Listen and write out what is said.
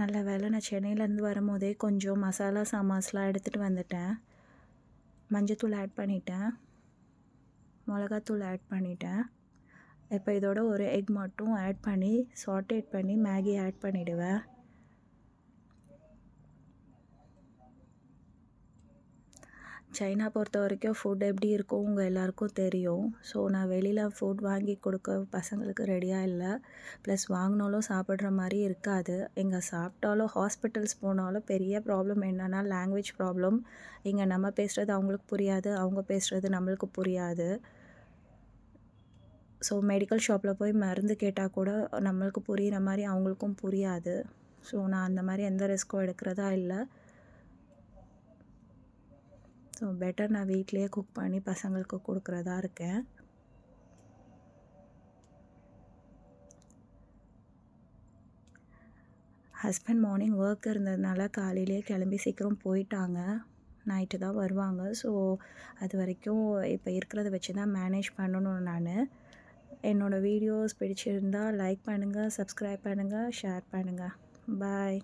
நல்ல வேளை நான் சென்னையிலேருந்து வரும்போதே கொஞ்சம் மசாலா சாமான்ஸ்லாம் எடுத்துகிட்டு வந்துட்டேன். மஞ்சத்தூள் ஆட் பண்ணிட்டேன், மிளகாத்தூள் ஆட் பண்ணிட்டேன். இப்போ இதோட ஒரு எக் மட்டும் ஆட் பண்ணி சாட்டேட் பண்ணி மேகி ஆட் பண்ணிவிடுவேன். சைனா பொறுத்த வரைக்கும் ஃபுட் எப்படி இருக்கும் உங்கள் எல்லாருக்கும் தெரியும். ஸோ நான் வெளியில் ஃபுட் வாங்கி கொடுக்க பசங்களுக்கு ரெடியாக இல்லை. ப்ளஸ் வாங்கினாலும் சாப்பிட்ற மாதிரி இருக்காது. எங்கே சாப்பிட்டாலும் ஹாஸ்பிட்டல்ஸ் போனாலும் பெரிய ப்ராப்ளம் என்னென்னா லாங்குவேஜ் ப்ராப்ளம். இங்கே நம்ம பேசுகிறது அவங்களுக்கு புரியாது, அவங்க பேசுகிறது நம்மளுக்கு புரியாது. ஸோ மெடிக்கல் ஷாப்பில் போய் மருந்து கேட்டால் கூட நம்மளுக்கு புரிகிற மாதிரி அவங்களுக்கும் புரியாது. ஸோ நான் அந்த மாதிரி எந்த ரிஸ்க்கும் எடுக்கிறதா இல்லை. ஸோ பெட்டர் நான் வீட்லேயே குக் பண்ணி பசங்களுக்கு கொடுக்குறதா இருக்கேன். ஹஸ்பண்ட் மார்னிங் ஒர்க் இருந்ததுனால காலையிலேயே கிளம்பி சீக்கிரம் போயிட்டாங்க. நைட்டு தான் வருவாங்க. ஸோ அது வரைக்கும் இப்போ இருக்கிறத வச்சு தான் மேனேஜ் பண்ணணும் நான். என்னோடய வீடியோஸ் பிடிச்சிருந்தால் லைக் பண்ணுங்கள், சப்ஸ்கிரைப் பண்ணுங்கள், ஷேர் பண்ணுங்கள். பாய்.